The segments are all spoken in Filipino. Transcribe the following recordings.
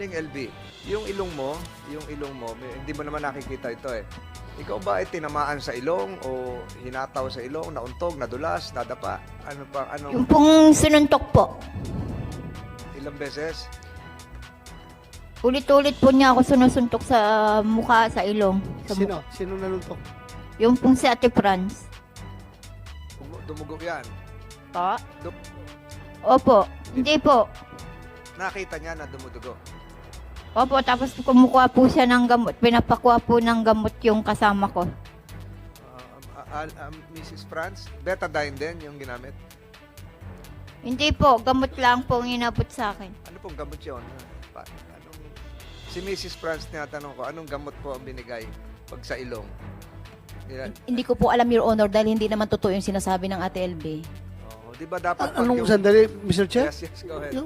Aling LB, yung ilong mo, hindi mo naman nakikita ito eh. Ikaw ba ay tinamaan sa ilong o hinataw sa ilong, nauntog, nadulas, nadapa? Ano pa? Yung pong sinuntok po. Ilang beses? Ulit-ulit po niya ako sinusuntok sa mukha, sa ilong. Sa Sino? Sino nanuntok? Yung pong si Ate Franz. Dumugog yan. Pa? Opo. Hindi po. Nakita niya na dumudugo. Opo, tapos kumukuha po siya ng gamot. Pinapakuha po ng gamot yung kasama ko. Mrs. Franz, betadine din yung ginamit? Hindi po, gamot lang po ang inabot sa akin. Ano pong gamot yun? Si Mrs. Franz tinatanong ko, anong gamot po ang binigay pag sa ilong? Hindi ko po alam, Your Honor, dahil hindi naman totoo yung sinasabi ng Ate LB. Oh, di ba dapat Anong sandali, Mr. Chair? Yes, go ahead.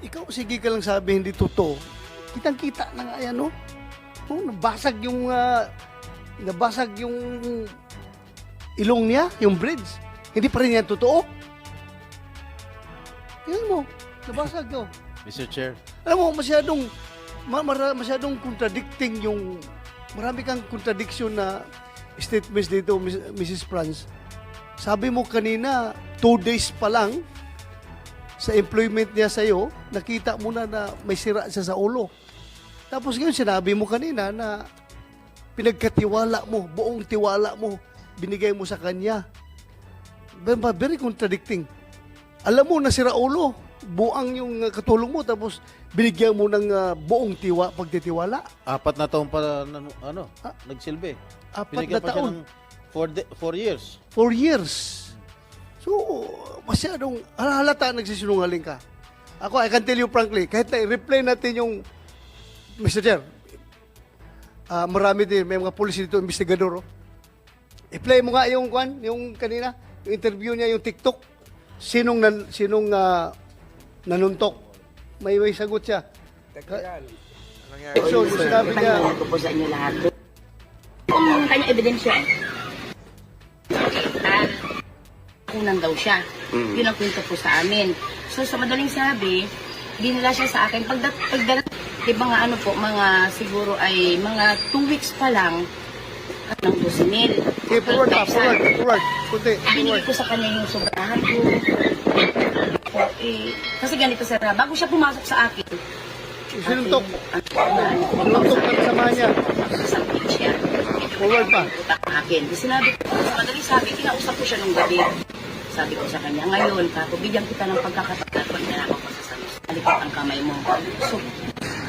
Ikaw, sige ka lang sabi, hindi totoo. Kitang-kita na nga yan, no? Oh, nabasag yung ilong niya, yung bridge. Hindi pa rin yan totoo. Tingnan mo, nabasag yun. Mr. Chair. Alam mo, masyadong contradicting yung, marami kang contradiction na statements dito, Mrs. Franz. Sabi mo kanina, 2 days pa lang, sa employment niya sa'yo, nakita mo na may sira siya sa ulo. Tapos ngayon, sinabi mo kanina na pinagkatiwala mo, buong tiwala mo, binigay mo sa kanya. Very contradicting. Alam mo, nasira ulo, buang yung katulong mo, tapos binigyan mo ng buong pagtitiwala. 4 na taon pa nagsilbi. 4 Binigyan na pa siya taon. ng 4 years. 4 years. So, masyadong halata nagsisinungaling ka. Ako, I can tell you frankly, kahit na i-replay natin yung, Mr. Chair, marami din, may mga police dito, investigador. Oh. I-play mo nga yung kanina, yung interview niya, yung TikTok. Sinong nanuntok? May sagot siya. Teknikal. Anong nangyari? So, sinabi niya, Pagkakita ko po sa inyo lahat. Kung kanyang ebidensya, kunan daw siya. Yun ang kwento po sa amin. So, sa madaling sabi, dinala siya sa akin. Pagdala, di ba nga siguro ay mga 2 weeks pa lang, ng 12,000. okay, forward. Kunti, Binigay forward. ko sa kanya yung sobrahan ko. Kasi ganito sir, bago siya pumasok sa akin, Sinuntok. Sinuntok ka kasama niya. sasakit siya. Forward pa. Utak ng akin. Kasi sinabi ko, sa madaling sabi, kinausap ko siya nung gabi. Sabi ko sa kanya, ngayon, bigyan kita ng pagkakataon pag nanakaw ka sa sanos. Alikot ang kamay mo. So,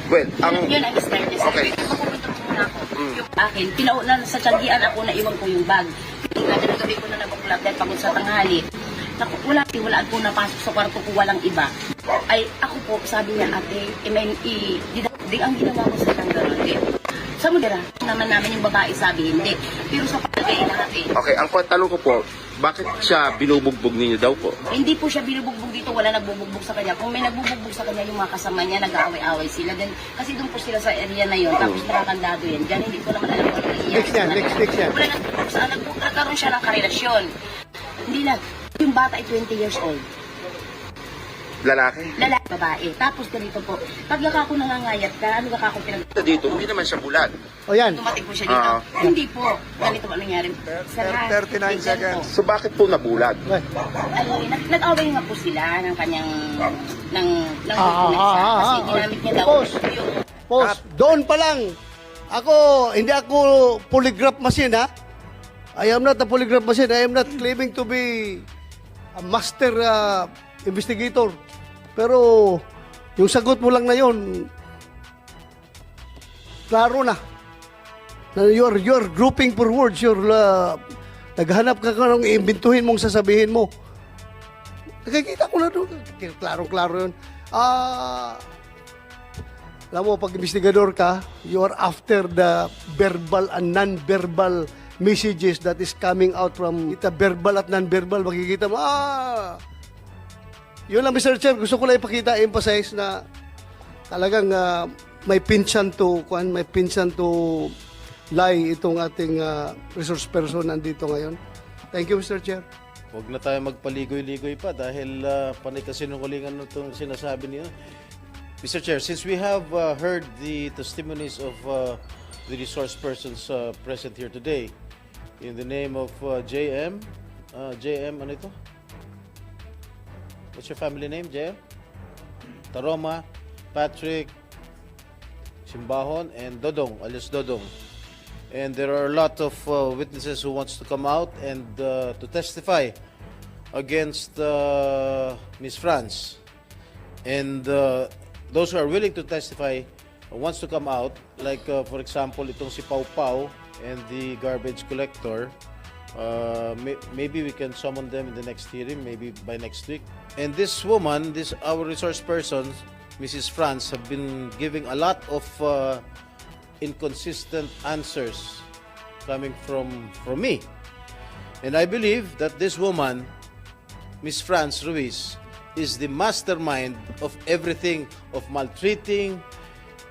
Well, yun ang start niya. Okay. Mapupunta ko muna ako. Yung akin, pinaunan sa tiyanggian ako na iwan ko yung bag. Pinagkada na gabi ko na nabuklat dahil pagod sa tanghali. Naku, wala po napasok sa kwarto ko, walang iba. Ay, ako po, sabi niya, ate, di ang ginawa ko sa tanggaro. Sa mudira, naman namin yung babae sabi, hindi. Pero sa palagay natin. okay, ang tanong ko po, bakit siya binubugbog ninyo daw po? Hindi po siya binubugbog dito, wala nagbubugbog sa kanya. Kung may nagbubugbog sa kanya, yung mga kasama niya, nag-aaway-aaway sila. Then, kasi doon po sila sa area na yun, tapos nakakandado yan. Diyan, hindi ko naman alam kung ano yan. Next yan. Wala nagkaroon siya ng karelasyon. Hindi na, yung bata ay 20 years old. Lalaki? Lalaki, babae. Tapos ganito po, pag ako nangangayat ka, ano ka ako Dito, hindi naman siya bulag. O yan. Tumating po siya dito. Hindi po. Ganito po nangyari. 39 seconds. So bakit po nabulag? Ay, nag-away nga po sila ng kanyang kasi ginamit niya daw yung Pause. Doon pa lang. Hindi ako polygraph machine, ha? I am not a polygraph machine. I am not claiming to be a master investigator. Pero, yung sagot mo lang na yun, klaro na. You're grouping for words. Naghanap ka ng iimbintuhin mong sasabihin mo. Nakikita ko na doon. Klaro-klaro yun. Alam mo, pag investigador ka, you are after the verbal and non-verbal messages that is coming out from ita verbal at non-verbal. Makikita mo, yun lang, Mr. Chair. Gusto ko lang ipakita, emphasize na talagang may pinsan to lie itong ating resource person nandito ngayon. Thank you, Mr. Chair. Huwag na tayo magpaligoy-ligoy pa dahil panay kasinungalingan itong sinasabi niyo. Mr. Chair, since we have heard the testimonies of the resource persons present here today, in the name of JM, JM, ano ito? What's your family name, JM? Taroma, Patrick, Simbahon, and Dodong, alias Dodong. And there are a lot of witnesses who wants to come out and to testify against Ms. Franz. And those who are willing to testify wants to come out, like for example, itong si Pau Pau and the garbage collector. Maybe we can summon them in the next hearing, maybe by next week. And this woman, our resource person, Mrs. Franz, have been giving a lot of inconsistent answers coming from me. And I believe that this woman, Ms. Franz Ruiz, is the mastermind of everything, of maltreating,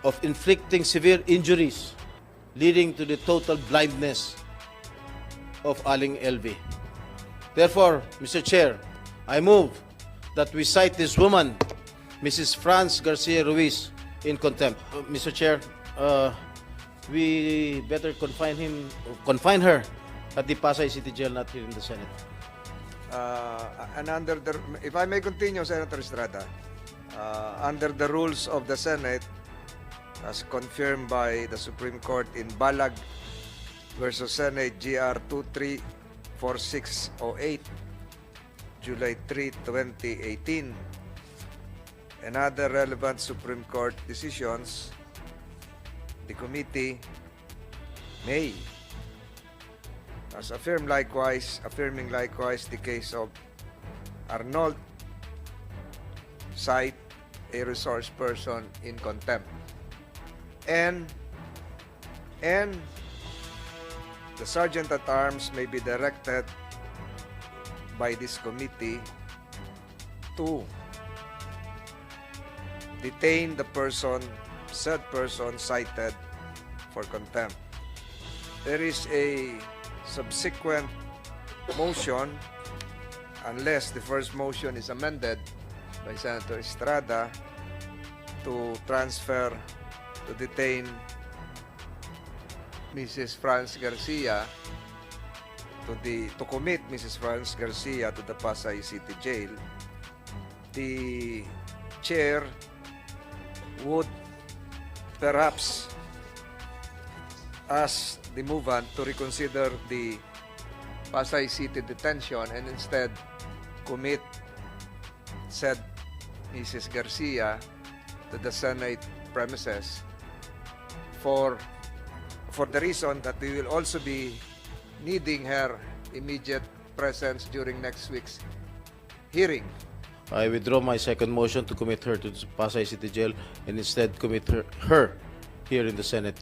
of inflicting severe injuries, leading to the total blindness of Aling LV. Therefore, Mr. Chair, I move that we cite this woman, Mrs. Franz Garcia Ruiz, in contempt. Mr. Chair, we better confine her at the Pasay City Jail, not here in the Senate. And under the, if I may continue, Senator Estrada, under the rules of the Senate, as confirmed by the Supreme Court in Balag versus Senate GR 234608, July 3, 2018, and other relevant Supreme Court decisions, the committee may, as affirming likewise the case of Arnold, cite a resource person in contempt. And the Sergeant at Arms may be directed by this committee to detain the said person cited for contempt. There is a subsequent motion, unless the first motion is amended by Senator Estrada, to detain Mrs. Franz Garcia to commit Mrs. Franz Garcia to the Pasay City Jail. The chair would perhaps ask the movant to reconsider the Pasay City detention and instead commit said Mrs. Garcia to the Senate premises for the reason that we will also be needing her immediate presence during next week's hearing. I withdraw my second motion to commit her to the Pasay City Jail and instead commit her here in the Senate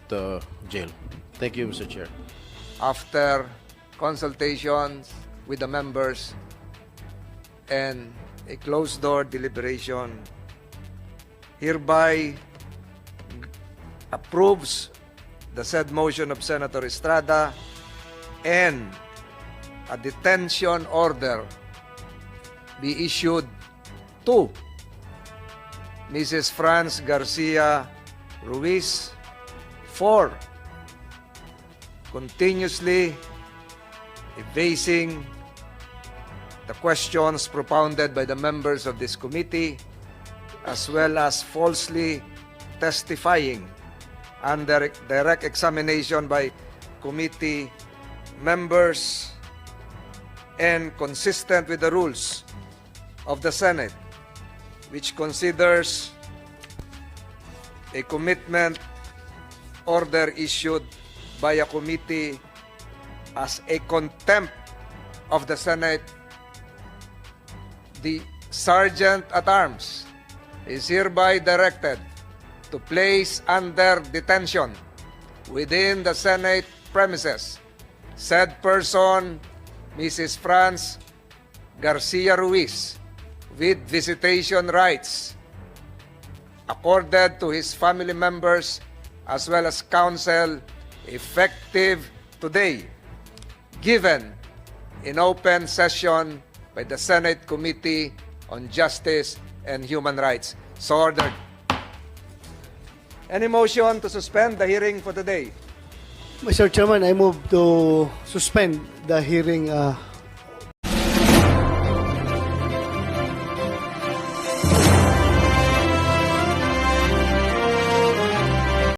jail. Thank you, Mr. Chair. After consultations with the members and a closed-door deliberation, hereby approves the said motion of Senator Estrada and a detention order be issued to Mrs. Franz Garcia Ruiz for continuously evading the questions propounded by the members of this committee, as well as falsely testifying under direct examination by committee members and consistent with the rules of the Senate, which considers a commitment order issued by a committee as a contempt of the Senate. The Sergeant at Arms is hereby directed to place under detention within the Senate premises said person, Mrs. Franz Garcia Ruiz, with visitation rights accorded to his family members as well as counsel, effective today, given in open session by the Senate Committee on Justice and Human Rights. So ordered. Any motion to suspend the hearing for today? Mr. Chairman, I move to suspend the hearing